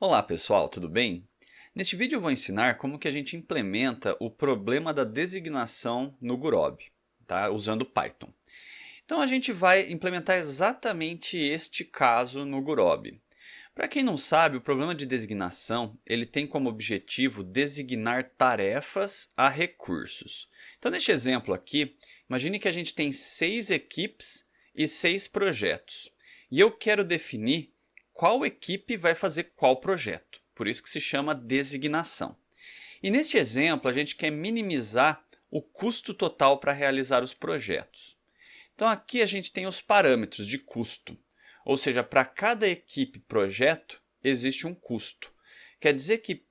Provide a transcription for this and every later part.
Olá pessoal, tudo bem? Neste vídeo eu vou ensinar como que a gente implementa o problema da designação no Gurobi, tá? Usando Python. Então a gente vai implementar exatamente este caso no Gurobi. Para quem não sabe, o problema de designação ele tem como objetivo designar tarefas a recursos. Então neste exemplo aqui, imagine que a gente tem 6 equipes e 6 projetos. E eu quero definir qual equipe vai fazer qual projeto. Por isso que se chama designação. E neste exemplo, a gente quer minimizar o custo total para realizar os projetos. Então aqui a gente tem os parâmetros de custo. Ou seja, para cada equipe projeto existe um custo. Quer dizer que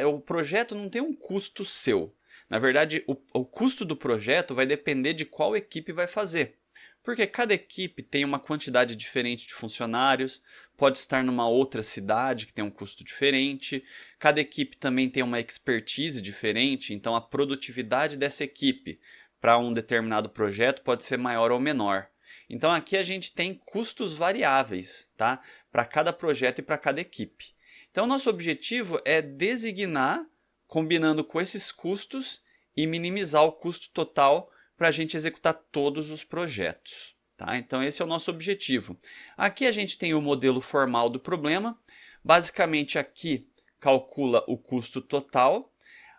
o projeto não tem um custo seu. Na verdade, o custo do projeto vai depender de qual equipe vai fazer. Porque cada equipe tem uma quantidade diferente de funcionários, pode estar numa outra cidade que tem um custo diferente, cada equipe também tem uma expertise diferente, então a produtividade dessa equipe para um determinado projeto pode ser maior ou menor. Então aqui a gente tem custos variáveis, tá? Para cada projeto e para cada equipe. Então nosso objetivo é designar, combinando com esses custos, e minimizar o custo total para a gente executar todos os projetos. Tá? Então esse é o nosso objetivo. Aqui a gente tem o modelo formal do problema. Basicamente aqui calcula o custo total.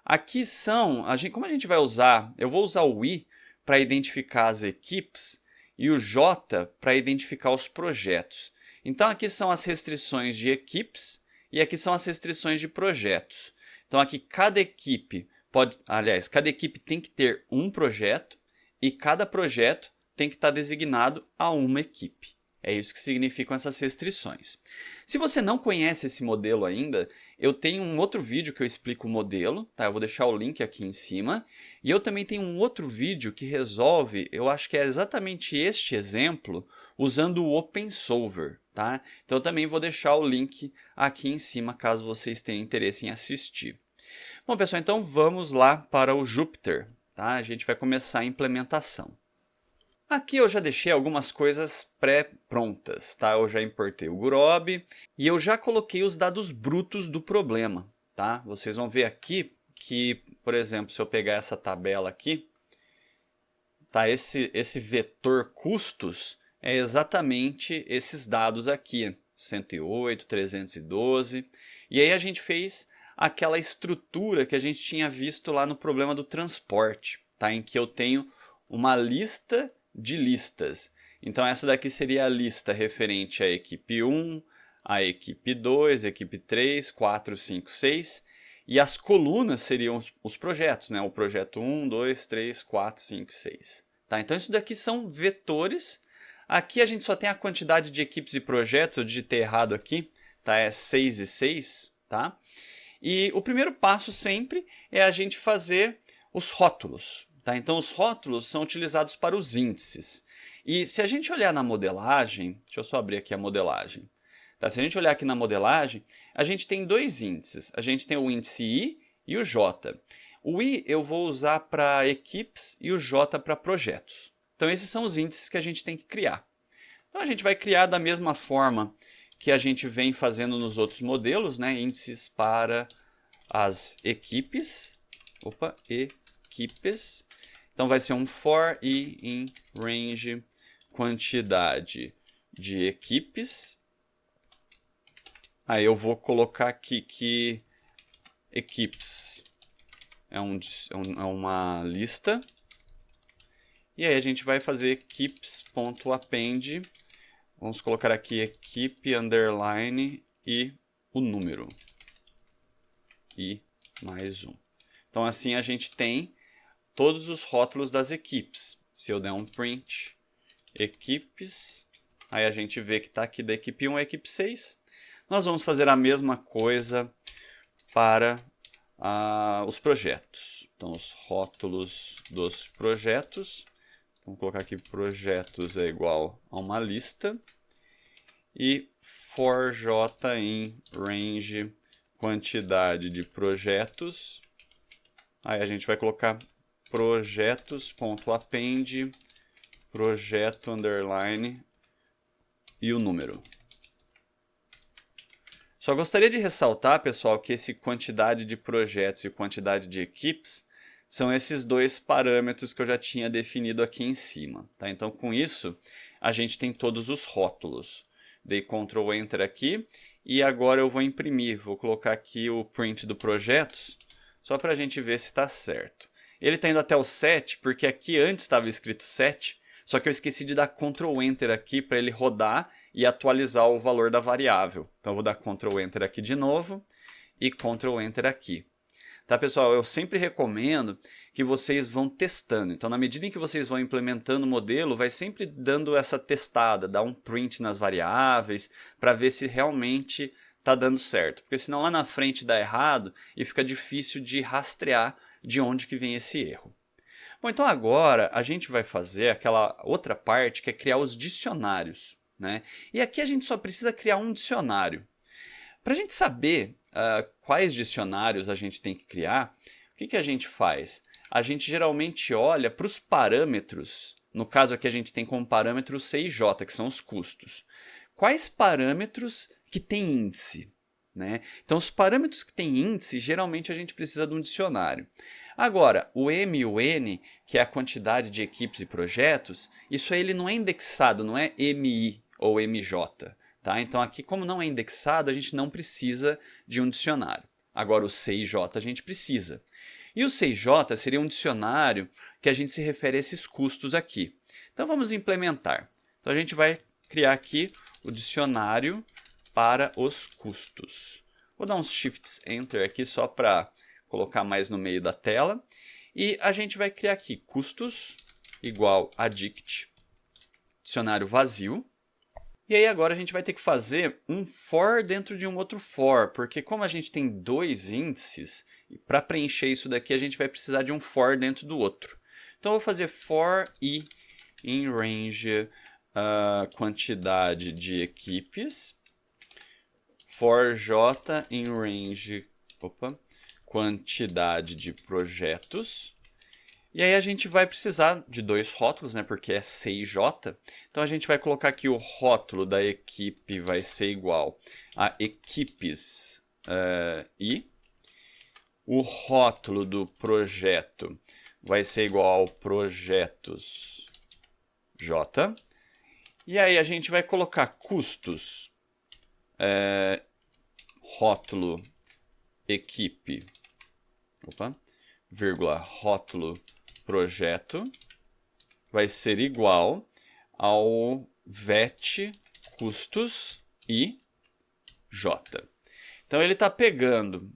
Aqui como a gente vai usar, eu vou usar o I para identificar as equipes e o J para identificar os projetos. Então aqui são as restrições de equipes e aqui são as restrições de projetos. Então aqui cada equipe cada equipe tem que ter um projeto e cada projeto tem que estar designado a uma equipe. É isso que significam essas restrições. Se você não conhece esse modelo ainda, eu tenho um outro vídeo que eu explico o modelo, tá? Eu vou deixar o link aqui em cima. E eu também tenho um outro vídeo que resolve, eu acho que é exatamente este exemplo, usando o OpenSolver, tá? Então eu também vou deixar o link aqui em cima, caso vocês tenham interesse em assistir. Bom, pessoal, então vamos lá para o Jupyter, tá? A gente vai começar a implementação. Aqui eu já deixei algumas coisas pré-prontas, tá? Eu já importei o Gurobi e eu já coloquei os dados brutos do problema, tá? Vocês vão ver aqui que, por exemplo, se eu pegar essa tabela aqui, tá? Esse vetor custos é exatamente esses dados aqui, 108, 312. E aí a gente fez aquela estrutura que a gente tinha visto lá no problema do transporte, tá? Em que eu tenho uma lista de listas. Então essa daqui seria a lista referente à equipe 1, à equipe 2, equipe 3, 4, 5, 6. E as colunas seriam os projetos, né? O projeto 1, 2, 3, 4, 5, 6. Tá? Então isso daqui são vetores. Aqui a gente só tem a quantidade de equipes e projetos, eu digitei errado aqui, tá? É 6 e 6, tá? E o primeiro passo sempre é a gente fazer os rótulos. Tá? Então os rótulos são utilizados para os índices. E se a gente olhar na modelagem, deixa eu só abrir aqui a modelagem. Tá? Se a gente olhar aqui na modelagem, a gente tem dois índices. A gente tem o índice I e o J. O I eu vou usar para equipes e o J para projetos. Então esses são os índices que a gente tem que criar. Então a gente vai criar da mesma forma que a gente vem fazendo nos outros modelos, né? Índices para as equipes. Equipes. Então vai ser um for i in range quantidade de equipes. Aí eu vou colocar aqui que equipes é uma lista. E aí a gente vai fazer equipes.append. Vamos colocar aqui equipe underline e o número. E mais um. Então assim a gente tem todos os rótulos das equipes. Se eu der um print equipes, aí a gente vê que está aqui da equipe 1 a equipe 6. Nós vamos fazer a mesma coisa para os projetos. Então os rótulos dos projetos. Vamos colocar aqui projetos é igual a uma lista. E for j in range quantidade de projetos. Aí a gente vai colocar projetos.append projeto underline e o número. Só gostaria de ressaltar, pessoal, que esse quantidade de projetos e quantidade de equipes são esses dois parâmetros que eu já tinha definido aqui em cima. Tá? Então, com isso, a gente tem todos os rótulos. Dei Ctrl Enter aqui e agora eu vou imprimir. Vou colocar aqui o print do projetos, só para a gente ver se está certo. Ele está indo até o 7, porque aqui antes estava escrito 7, só que eu esqueci de dar Ctrl Enter aqui para ele rodar e atualizar o valor da variável. Então eu vou dar Ctrl Enter aqui de novo e Ctrl Enter aqui. Tá, pessoal? Eu sempre recomendo que vocês vão testando. Então, na medida em que vocês vão implementando o modelo, vai sempre dando essa testada, dar um print nas variáveis para ver se realmente está dando certo. Porque senão lá na frente dá errado e fica difícil de rastrear de onde que vem esse erro. Bom, então agora a gente vai fazer aquela outra parte que é criar os dicionários, né? E aqui a gente só precisa criar um dicionário. Para a gente saber quais dicionários a gente tem que criar, o que a gente faz? A gente geralmente olha para os parâmetros. No caso aqui a gente tem como parâmetro o C e J, que são os custos. Quais parâmetros que têm índice? Né? Então, os parâmetros que têm índice, geralmente a gente precisa de um dicionário. Agora, o M e o N, que é a quantidade de equipes e projetos, isso aí ele não é indexado, não é MI ou MJ. Tá? Então, aqui, como não é indexado, a gente não precisa de um dicionário. Agora, o C e J a gente precisa. E o C e J seria um dicionário que a gente se refere a esses custos aqui. Então, vamos implementar. Então, a gente vai criar aqui o dicionário para os custos. Vou dar uns Shift Enter aqui só para colocar mais no meio da tela. E a gente vai criar aqui custos igual a dict, dicionário vazio. E aí agora a gente vai ter que fazer um for dentro de um outro for, porque como a gente tem dois índices, para preencher isso daqui a gente vai precisar de um for dentro do outro. Então eu vou fazer for i em range quantidade de equipes, for j em range quantidade de projetos. E aí a gente vai precisar de dois rótulos, né, porque é C e J. Então a gente vai colocar aqui o rótulo da equipe vai ser igual a equipes I. O rótulo do projeto vai ser igual ao projetos J. E aí a gente vai colocar custos, rótulo equipe, vírgula, rótulo projeto, vai ser igual ao vet custos i j. Então ele está pegando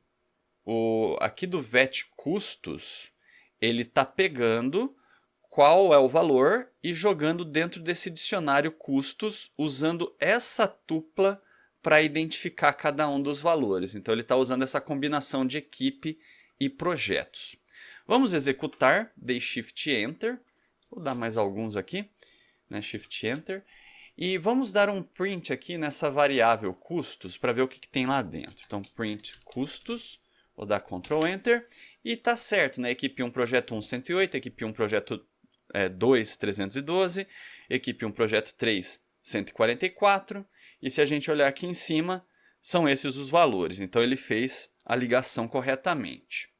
aqui do vet custos, ele está pegando qual é o valor e jogando dentro desse dicionário custos, usando essa tupla para identificar cada um dos valores. Então ele está usando essa combinação de equipe e projetos. Vamos executar, dei Shift Enter, vou dar mais alguns aqui, né? Shift Enter, e vamos dar um print aqui nessa variável custos para ver o que tem lá dentro. Então print custos, vou dar Ctrl Enter, e está certo, né? Equipe 1, projeto 1, 108, equipe 1, projeto 2, 312, equipe 1, projeto 3, 144, e se a gente olhar aqui em cima, são esses os valores. Então ele fez a ligação corretamente.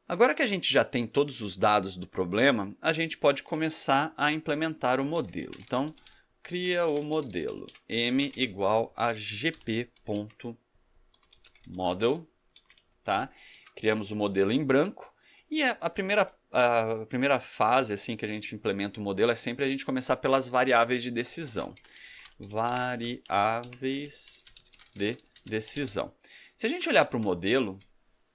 Agora que a gente já tem todos os dados do problema, a gente pode começar a implementar o modelo. Então, cria o modelo m igual a gp.model. Tá? Criamos o modelo em branco. E a primeira fase assim, que a gente implementa o modelo é sempre a gente começar pelas variáveis de decisão. Variáveis de decisão. Se a gente olhar para o modelo,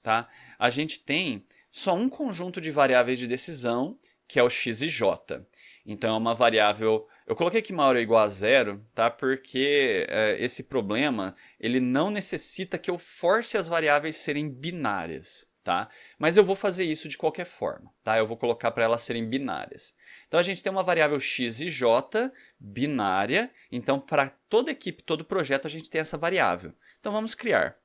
tá? A gente tem só um conjunto de variáveis de decisão, que é o x e j. Então é uma variável... Eu coloquei aqui maior ou igual a zero, tá? Porque esse problema ele não necessita que eu force as variáveis serem binárias. Tá? Mas eu vou fazer isso de qualquer forma. Tá? Eu vou colocar para elas serem binárias. Então a gente tem uma variável x e j binária. Então para toda equipe, todo projeto, a gente tem essa variável. Então vamos criar.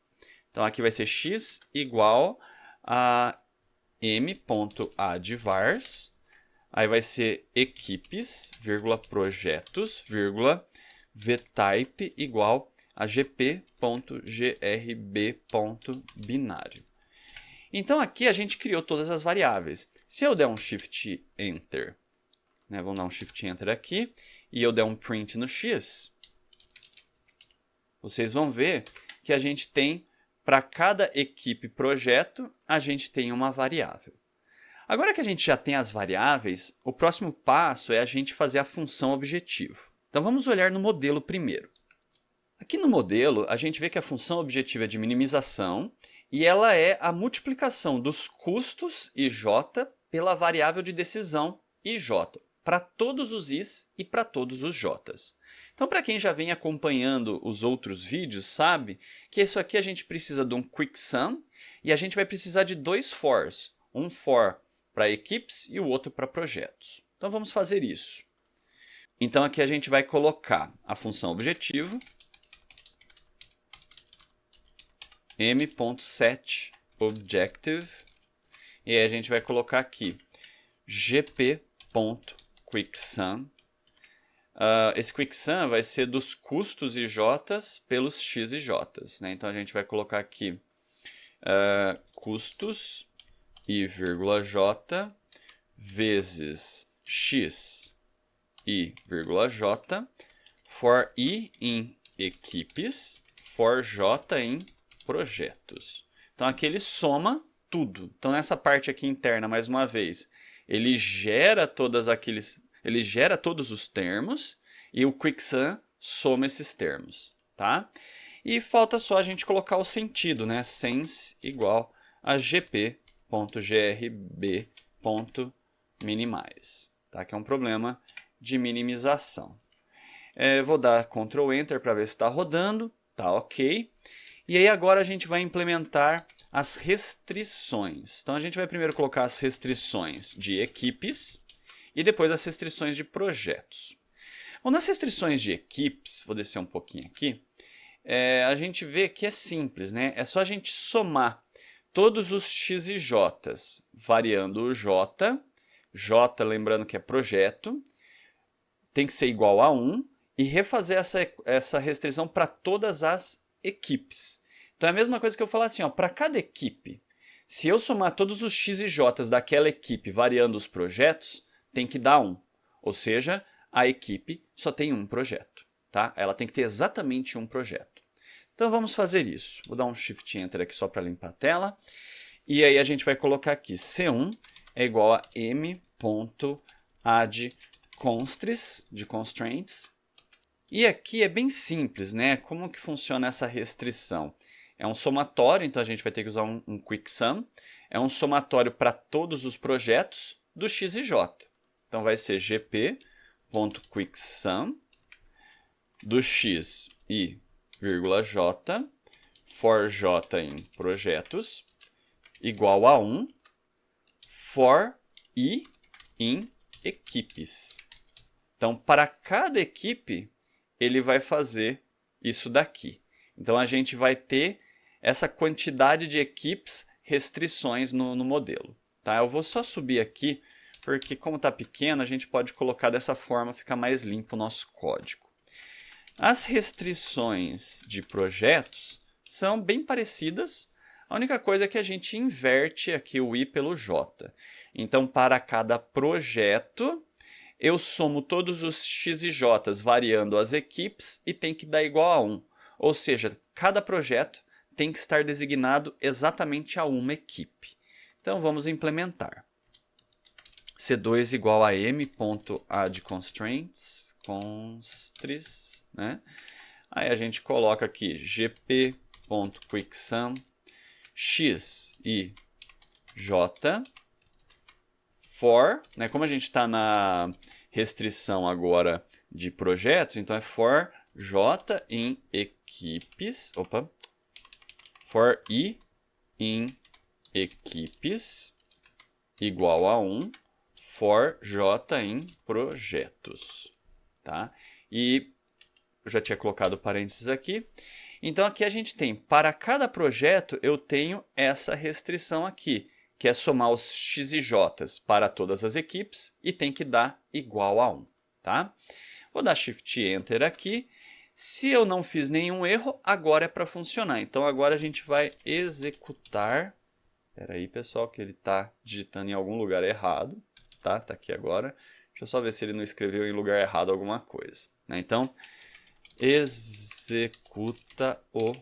Então aqui vai ser x igual a m.addvars. Aí vai ser equipes, vírgula, projetos, vírgula, vtype igual a gp.grb.binário. Então aqui a gente criou todas as variáveis. Se eu der um Shift Enter, né, vamos dar um Shift Enter aqui, e eu der um print no X, vocês vão ver que a gente tem, para cada equipe projeto, a gente tem uma variável. Agora que a gente já tem as variáveis, o próximo passo é a gente fazer a função objetivo. Então vamos olhar no modelo primeiro. Aqui no modelo, a gente vê que a função objetivo é de minimização e ela é a multiplicação dos custos IJ pela variável de decisão IJ, para todos os Is e para todos os Js. Então, para quem já vem acompanhando os outros vídeos, sabe que isso aqui a gente precisa de um quick sum e a gente vai precisar de dois fors, um for para equipes e o outro para projetos. Então, vamos fazer isso. Então, aqui a gente vai colocar a função objetivo, m.setObjective, e aí a gente vai colocar aqui gp.quicksum. Esse quicksum vai ser dos custos IJs pelos x IJs, né? Então a gente vai colocar aqui custos i, j vezes x i, j for i em equipes, for j em projetos. Então aqui ele soma tudo. Então nessa parte aqui interna, mais uma vez, ele gera todos os termos e o quicksum soma esses termos, tá? E falta só a gente colocar o sentido, né? Sense igual a gp.grb.minimize, tá? Que é um problema de minimização. Vou dar Ctrl Enter para ver se está rodando, tá ok. E aí agora a gente vai implementar as restrições. Então a gente vai primeiro colocar as restrições de equipes e depois as restrições de projetos. Bom, nas restrições de equipes, vou descer um pouquinho aqui, a gente vê que é simples, né? É só a gente somar todos os x e j's, variando o j, lembrando que é projeto, tem que ser igual a 1, e refazer essa restrição para todas as equipes. Então é a mesma coisa que eu falar assim, para cada equipe, se eu somar todos os x e j's daquela equipe variando os projetos, tem que dar 1. Ou seja, a equipe só tem um projeto, tá? Ela tem que ter exatamente um projeto. Então vamos fazer isso. Vou dar um Shift Enter aqui só para limpar a tela. E aí a gente vai colocar aqui C1 é igual a m.addConstraints, de constraints. E aqui é bem simples, né? Como que funciona essa restrição? É um somatório, então a gente vai ter que usar um quick sum. É um somatório para todos os projetos do x e j. Então vai ser gp.quicksum do x e j for j em projetos igual a 1 for i em equipes. Então, para cada equipe, ele vai fazer isso daqui. Então, a gente vai ter essa quantidade de equipes, restrições no modelo. Tá? Eu vou só subir aqui, porque como está pequeno, a gente pode colocar dessa forma, fica mais limpo o nosso código. As restrições de projetos são bem parecidas. A única coisa é que a gente inverte aqui o i pelo j. Então, para cada projeto, eu somo todos os x e j's variando as equipes e tem que dar igual a 1. Ou seja, cada projeto tem que estar designado exatamente a uma equipe. Então, vamos implementar. C2 igual a m.addConstraints, né? Aí a gente coloca aqui gp.quicksum x e j for, né? Como a gente está na restrição agora de projetos, então é for j em equipes, for i em equipes igual a 1 for j em projetos, tá? E eu já tinha colocado parênteses aqui. Então aqui a gente tem, para cada projeto eu tenho essa restrição aqui, que é somar os x e j's para todas as equipes e tem que dar igual a 1, tá? Vou dar Shift Enter aqui. Se eu não fiz nenhum erro, agora é para funcionar. Então agora a gente vai executar. Espera aí, pessoal, que ele está digitando em algum lugar errado. Tá aqui agora. Deixa eu só ver se ele não escreveu em lugar errado alguma coisa, né? Então, executa o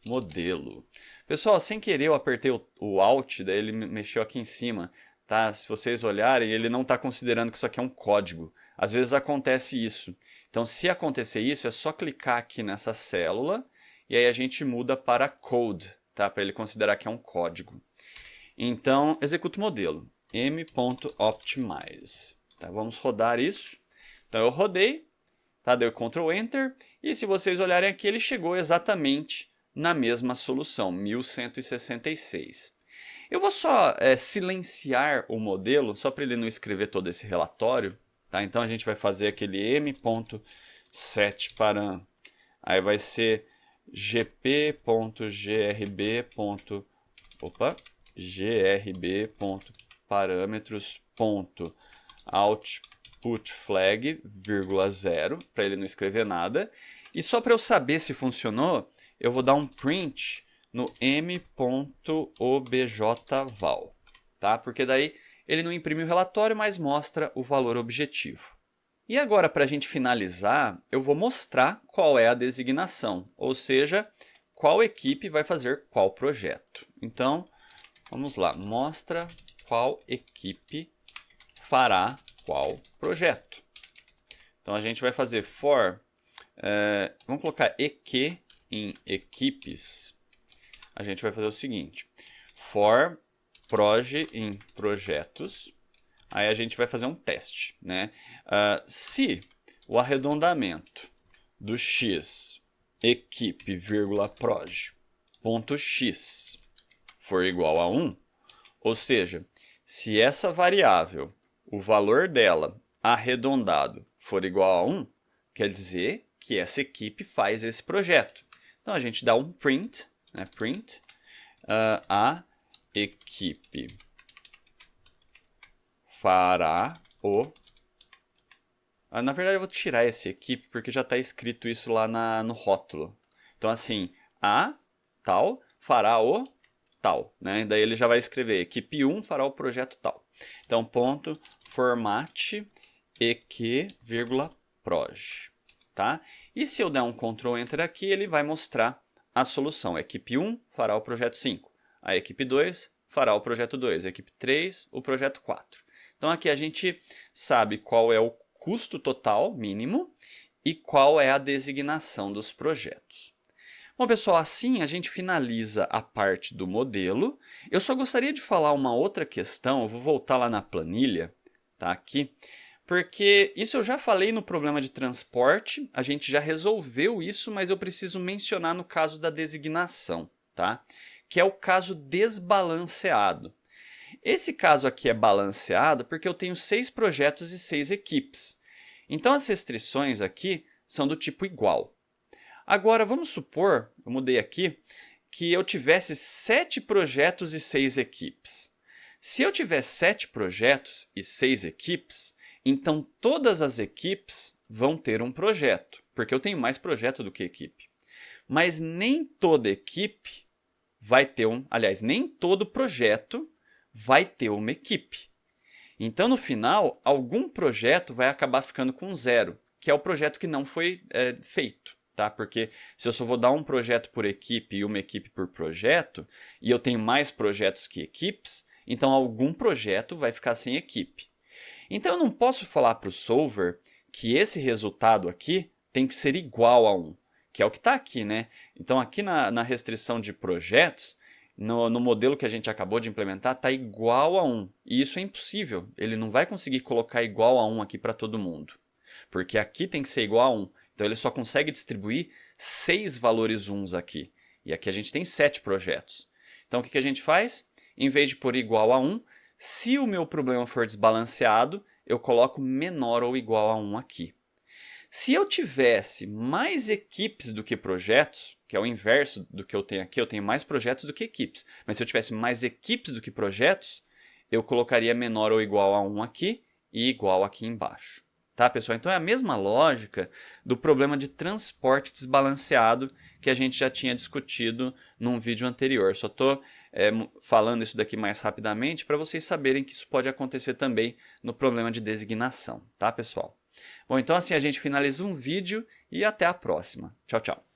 modelo. Pessoal, sem querer eu apertei o Alt, daí ele mexeu aqui em cima. Tá? Se vocês olharem, ele não está considerando que isso aqui é um código. Às vezes acontece isso. Então, se acontecer isso, é só clicar aqui nessa célula e aí a gente muda para code, tá? Para ele considerar que é um código. Então, executa o modelo. m.optimize. Tá? Vamos rodar isso. Então, eu rodei, tá? Deu Ctrl Enter e se vocês olharem aqui, ele chegou exatamente na mesma solução, 1166. Eu vou só silenciar o modelo, só para ele não escrever todo esse relatório. Tá? Então a gente vai fazer aquele m.setParam. Aí vai ser grb.flag, vírgula 0, para ele não escrever nada. E só para eu saber se funcionou, eu vou dar um print no m.objval, tá? Porque daí ele não imprime o relatório, mas mostra o valor objetivo. E agora, para a gente finalizar, eu vou mostrar qual é a designação, ou seja, qual equipe vai fazer qual projeto. Então, vamos lá, mostra qual equipe fará qual projeto. Então, a gente vai fazer for, vamos colocar eq em equipes. A gente vai fazer o seguinte, for proj em projetos, aí a gente vai fazer um teste, né? Se o arredondamento do x equipe, vírgula proj, ponto x for igual a 1, ou seja, se essa variável, o valor dela arredondado for igual a 1, quer dizer que essa equipe faz esse projeto. Então a gente dá um print, né? Print a equipe fará o... na verdade eu vou tirar esse equipe porque já está escrito isso lá no rótulo. Então assim, a tal fará o tal, né? Daí ele já vai escrever equipe 1 fará o projeto tal. Então ponto format eq, vírgula proj, tá? E se eu der um Ctrl Enter aqui, ele vai mostrar a solução. A equipe 1 fará o projeto 5, a equipe 2 fará o projeto 2, a equipe 3 o projeto 4. Então aqui a gente sabe qual é o custo total mínimo e qual é a designação dos projetos. Bom, pessoal, assim a gente finaliza a parte do modelo. Eu só gostaria de falar uma outra questão, eu vou voltar lá na planilha, tá? Aqui, porque isso eu já falei no problema de transporte, a gente já resolveu isso, mas eu preciso mencionar no caso da designação, tá? Que é o caso desbalanceado. Esse caso aqui é balanceado porque eu tenho 6 projetos e 6 equipes. Então as restrições aqui são do tipo igual. Agora vamos supor, eu mudei aqui, que eu tivesse 7 projetos e 6 equipes. Se eu tiver 7 projetos e 6 equipes, então todas as equipes vão ter um projeto, porque eu tenho mais projeto do que equipe. Mas nem toda equipe vai ter nem todo projeto vai ter uma equipe. Então, no final, algum projeto vai acabar ficando com 0, que é o projeto que não foi feito. Tá? Porque se eu só vou dar um projeto por equipe e uma equipe por projeto, e eu tenho mais projetos que equipes, então algum projeto vai ficar sem equipe. Então eu não posso falar para o solver que esse resultado aqui tem que ser igual a 1, que é o que está aqui, né? Então aqui na restrição de projetos, no modelo que a gente acabou de implementar, está igual a 1. E isso é impossível, ele não vai conseguir colocar igual a 1 aqui para todo mundo. Porque aqui tem que ser igual a 1. Então ele só consegue distribuir 6 valores 1s aqui. E aqui a gente tem 7 projetos. Então o que a gente faz? Em vez de pôr igual a 1, se o meu problema for desbalanceado, eu coloco menor ou igual a 1 aqui. Se eu tivesse mais equipes do que projetos, que é o inverso do que eu tenho aqui, eu tenho mais projetos do que equipes. Mas se eu tivesse mais equipes do que projetos, eu colocaria menor ou igual a 1 aqui e igual aqui embaixo. Tá, pessoal? Então é a mesma lógica do problema de transporte desbalanceado que a gente já tinha discutido num vídeo anterior. Só estou falando isso daqui mais rapidamente para vocês saberem que isso pode acontecer também no problema de designação, tá, pessoal? Bom, então assim a gente finaliza um vídeo e até a próxima. Tchau, tchau.